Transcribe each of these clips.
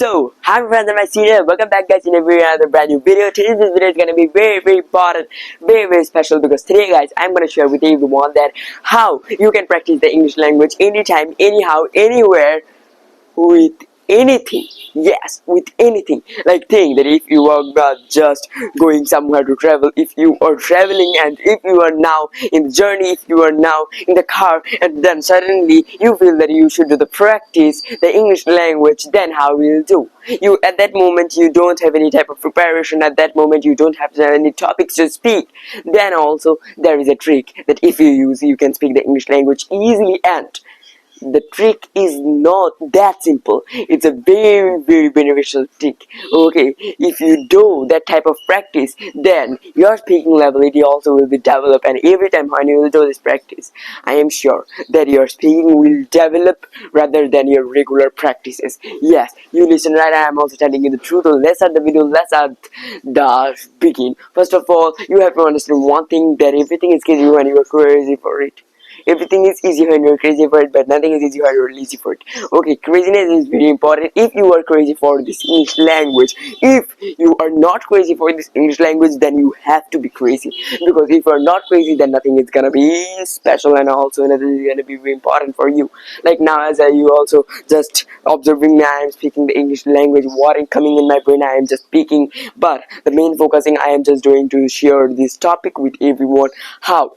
So, hi friends, I'm Asina. Welcome back guys in another brand new video. Today this video is gonna be very important, very special because today guys I'm gonna share with everyone that how you can practice the English language anytime, anyhow, anywhere with anything. Yes, with anything. Like think that if you are not just going somewhere to travel, if you are traveling and if you are now in the journey, if you are now in the car and then suddenly you feel that you should do the practice the English language, then how will you do? You at that moment you don't have any type of preparation, at that moment you don't have any topics to speak. Then also there is a trick that if you use, you can speak the English language easily, and the trick is not that simple. It's a very beneficial trick. Okay, if you do that type of practice, then your speaking ability also will be developed, and every time when you will do this practice, I am sure that your speaking will develop rather than your regular practices. Yes, you listen right. I am also telling you the truth. So let's start the video. Let's start the begin. First of all, you have to understand one thing, that everything is easy when you are crazy for it. Everything is easy when you're crazy for it, but nothing is easy when you're lazy for it. Okay, craziness is very important. If you are crazy for this English language, if you are not crazy for this English language, then you have to be crazy. Because if you're not crazy, then nothing is gonna be special, and also nothing is gonna be very important for you. Like now, as you also just observing me, I am speaking the English language. What is coming in my brain, I am just speaking. But the main focusing, I am just going to share this topic with everyone. How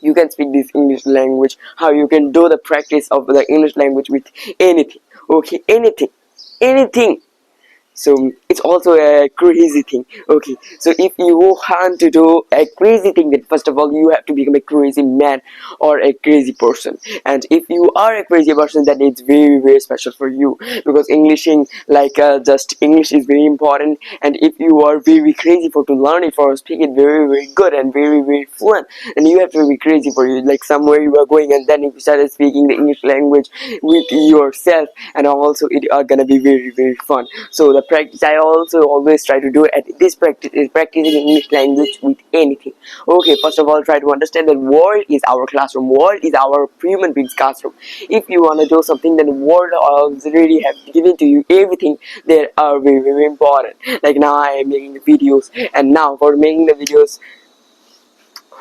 you can speak this English language, how you can do the practice of the English language with anything. Okay, anything. So it's also a crazy thing. Okay, so if you want to do a crazy thing, then first of all you have to become a crazy man or a crazy person. And if you are a crazy person, then it's very special for you, because Englishing, like just English is very important. And if you are very crazy for to learn it, for speak it very good and very fluent, and you have to be crazy for you, like somewhere you are going and then if you started speaking the English language with yourself, and also it are gonna be very fun. So the practice I also always try to do at this practice is practicing English language with anything. Okay, first of all, try to understand that world is our classroom, world is our human beings classroom. If you want to do something, then the world already have given to you everything that are very important. Like now I am making the videos, and now for making the videos,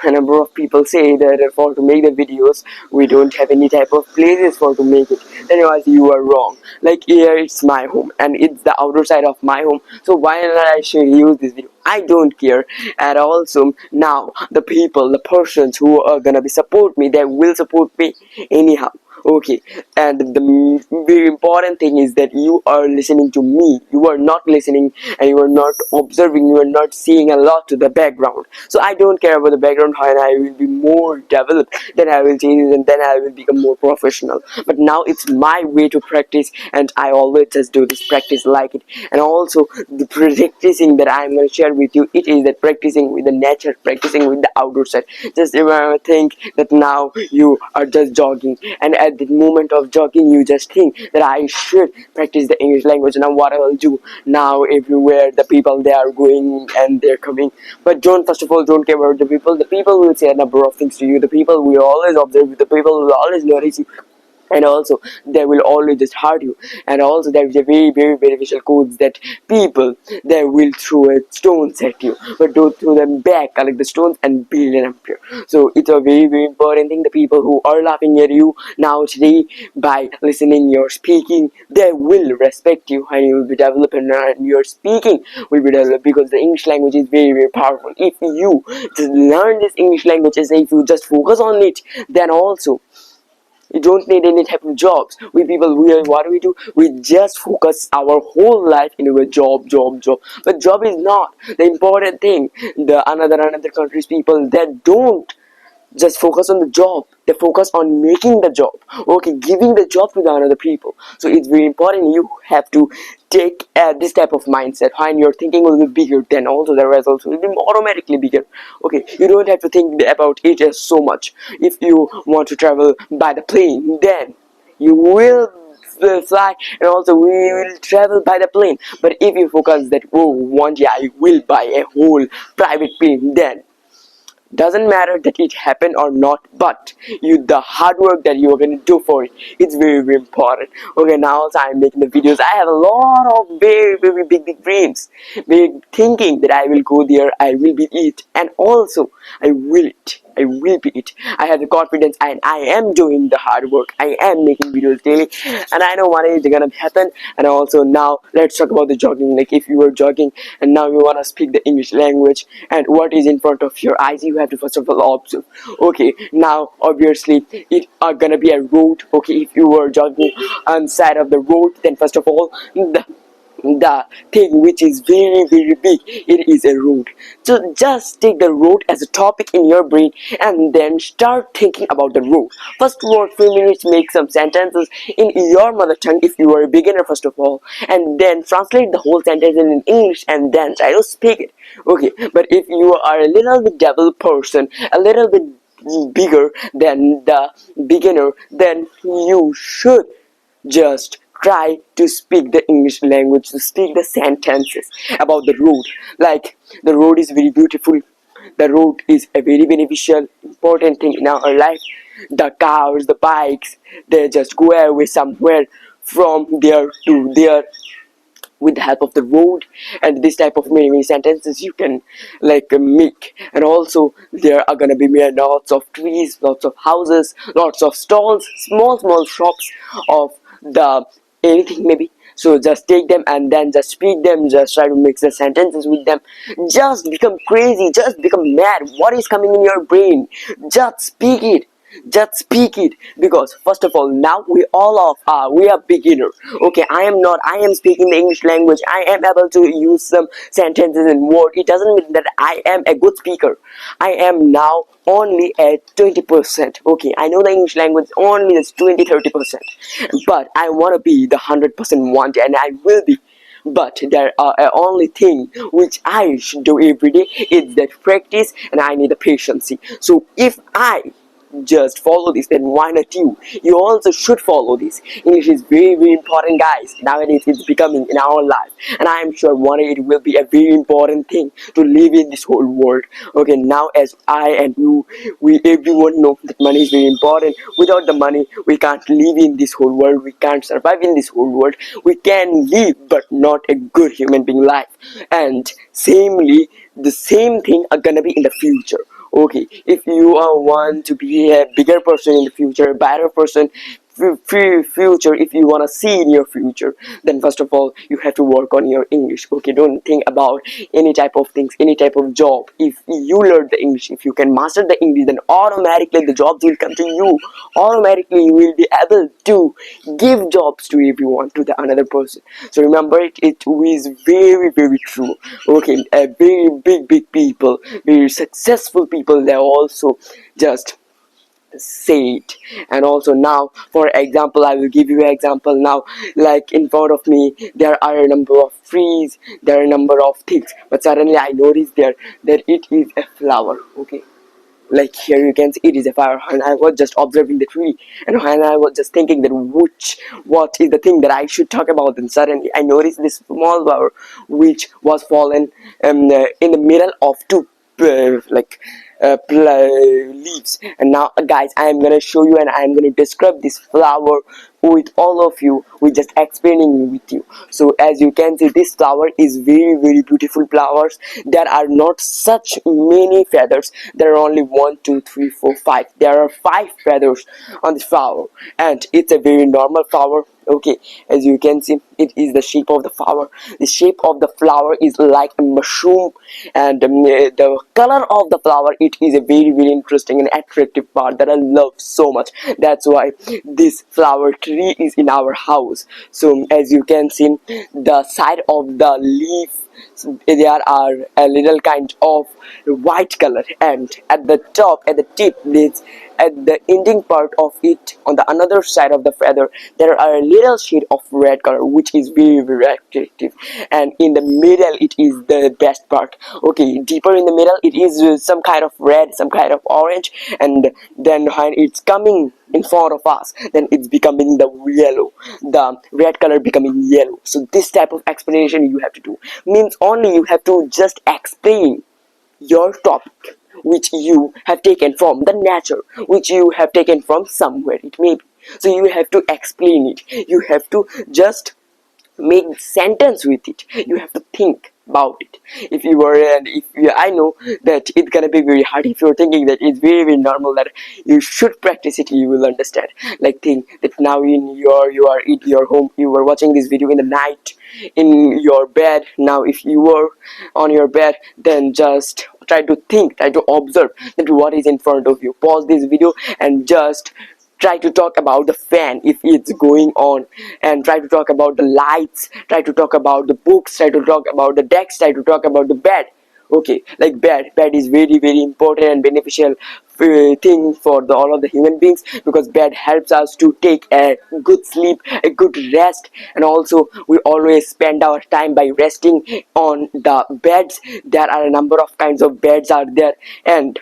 a number of people say that for to make the videos we don't have any type of places for to make it. Then you are wrong. Like here it's my home and it's the outer side of my home, so why not I should use this video? I don't care at all. So now the people, the persons who are gonna be support me, they will support me anyhow. Okay, and the very important thing is that you are listening to me. You are not listening and you are not observing, you are not seeing a lot to the background. So I don't care about the background, and I will be more developed, then I will change it, and then I will become more professional. But now it's my way to practice, and I always just do this practice like it. And also the practicing that I'm going to share with you, it is that practicing with the nature, practicing with the outdoor side. Just think that now you are just jogging, and at the moment of jogging you just think that I should practice the English language. Now what I will do, now everywhere the people, they are going and they're coming, but first of all don't care about the people. The people will say a number of things to you, the people will always observe you, the people will always notice you, and also they will always just hurt you. And also there is a very beneficial quote that people, they will throw stones at you, but don't throw them back, collect the stones and build an empire. So it's a very important thing. The people who are laughing at you now today, by listening your speaking, they will respect you, and you will be developed, and your speaking will be developed, because the English language is very powerful. If you just learn this English language, and if you just focus on it, then also you don't need any type of jobs. We people, what do we do? We just focus our whole life into a job. But job is not the important thing. The another countries people that don't just focus on the job, they focus on making the job. Okay, giving the job to the other people. So it's very important. You have to take this type of mindset, and your thinking will be bigger, then also the results will be automatically bigger. Okay, you don't have to think about it as so much. If you want to travel by the plane, then you will fly, and also we will travel by the plane. But if you focus that, oh, one day I will buy a whole private plane, then doesn't matter that it happened or not, but the hard work that you are going to do for it, it's very very important. Okay, now also I'm making the videos. I have a lot of very very big dreams, big thinking that I will go there, I will be it, and also I will be it. I have the confidence, and I am doing the hard work. I am making videos daily, and I know one day it's gonna happen. And also now let's talk about the jogging. Like if you are jogging and now you wanna speak the English language, and what is in front of your eyes, you have to first of all observe. Okay, now obviously it are gonna be a road. Okay, if you were jogging on side of the road, then first of all the thing which is very very big, it is a road. So just take the road as a topic in your brain and then start thinking about the road. First for 3 minutes make some sentences in your mother tongue if you are a beginner first of all, and then translate the whole sentence in English and then try to speak it. Okay, but if you are a little bit developed person, a little bit bigger than the beginner, then you should just try to speak the English language, to speak the sentences about the road. Like the road is very beautiful, the road is a very beneficial important thing in our life. The cars, the bikes, they just go away somewhere from there to there with the help of the road. And this type of many sentences you can like make. And also there are gonna be lots of trees, lots of houses, lots of stalls, small shops of the anything maybe. So just take them and then just speak them, just try to mix the sentences with them, just become crazy, just become mad. What is coming in your brain, just speak it, just speak it. Because first of all, now we all of we are beginner. Okay, I am speaking the English language, I am able to use some sentences and word. It doesn't mean that I am a good speaker. I am now only at 20%. Okay, I know the English language only is 20-30%, but I want to be the 100% one day, and I will be. But there are only thing which I should do every day is that practice, and I need the patience. So if I just follow this, then why not you also should follow this. English is very very important, guys. Nowadays it's becoming in our life, and I am sure one day it will be a very important thing to live in this whole world. Okay, now as I and you, we everyone know that money is very important. Without the money we can't live in this whole world, we can't survive in this whole world. We can live but not a good human being life. And samely the same thing are gonna be in the future. Okay, if you want to be a bigger person in the future, a better person future, if you want to see in your future, then first of all you have to work on your English. Okay, don't think about any type of things, any type of job. If you learn the English, if you can master the English, then automatically the jobs will come to you. Automatically you will be able to give jobs to everyone, to the another person. So remember it is very very true. Okay, a very big people, very successful people, they also just say it. And also now for example, I will give you an example now. Like in front of me there are a number of trees, there are a number of things, but suddenly I noticed there that it is a flower. Okay, like here you can see it is a flower, and I was just observing the tree, and I was just thinking that what is the thing that I should talk about. And suddenly I noticed this small flower which was fallen in the middle of two like leaves. And now guys, I am gonna show you and I am gonna describe this flower with all of you, with just explaining with you. So as you can see, this flower is very very beautiful flowers. There are not such many feathers, there are only 1 2 3 4 5, there are 5 feathers on this flower, and it's a very normal flower. Okay, as you can see, it is the shape of the flower. The shape of the flower is like a mushroom, and the color of the flower, it is a very very interesting and attractive part that I love so much. That's why this flower tree is in our house. So as you can see, the side of the leaf, there are a little kind of white color, and at the top, at the tip, this at the ending part of it, on the another side of the feather, there are a little shade of red color which is very very attractive. And in the middle, it is the best part. Okay, deeper in the middle, it is some kind of red, some kind of orange, and then when it's coming in front of us, then it's becoming the yellow, the red color becoming yellow. So this type of explanation you have to do, means only you have to just explain your topic. which you have taken from the nature, which you have taken from somewhere it may be. So you have to explain it, you have to just make sentence with it, you have to think about it. If you are, and if you, I know that it's gonna be very hard. If you're thinking that it's very very normal, that you should practice it, you will understand. Like, think that now you are in your home, you are watching this video in the night in your bed. Now if you are on your bed, then just try to think, try to observe that what is in front of you. Pause this video and just try to talk about the fan if it's going on, and try to talk about the lights, try to talk about the books, try to talk about the decks, try to talk about the bed. Okay, like bed is very very important and beneficial thing for all of the human beings, because bed helps us to take a good sleep, a good rest. And also we always spend our time by resting on the beds. There are a number of kinds of beds are there, and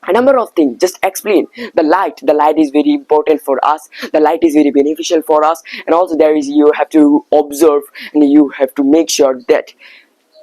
a number of things. Just explain the light is very important for us, the light is very beneficial for us. And also there is, you have to observe and you have to make sure that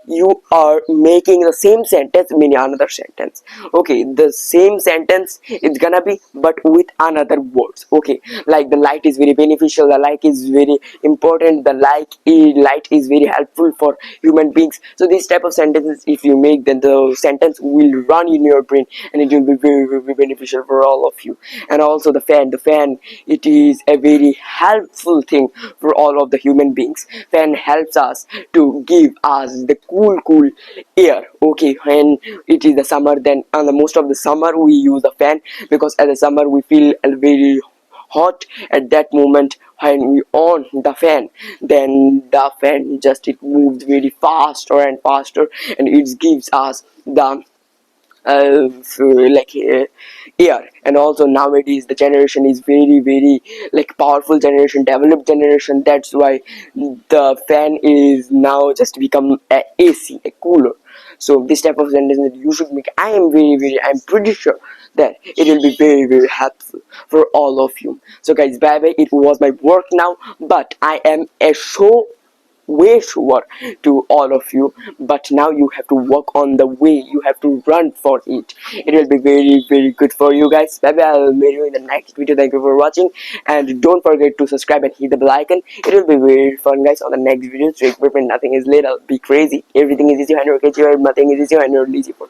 you are making the same sentence meaning another sentence. Okay, the same sentence is gonna be but with another words. Okay, like the light is very beneficial, the light is very important, the light is very helpful for human beings. So this type of sentences if you make, then the sentence will run in your brain and it will be very very beneficial for all of you. And also the fan, it is a very helpful thing for all of the human beings. Fan helps us to give us the cool air. Okay, when it is the summer, then on the most of the summer we use a fan, because at the summer we feel very hot at that moment. When we on the fan, then the fan just it moves very faster and faster, and it gives us the like air. And also nowadays the generation is very very like powerful generation, developed generation. That's why the fan is now just become a AC, a cooler. So this type of sentence that you should make, I'm pretty sure that it will be very very helpful for all of you. So guys, bye bye, it was my work now, but I am a show way sure to all of you. But now you have to work on the way, you have to run for it. It will be very very good for you guys. Bye bye, I'll meet you in the next video. Thank you for watching, and don't forget to subscribe and hit the bell icon. It will be very fun guys on the next video. So equipment, nothing is little, be crazy, everything is easy, and nothing is easy and lazy for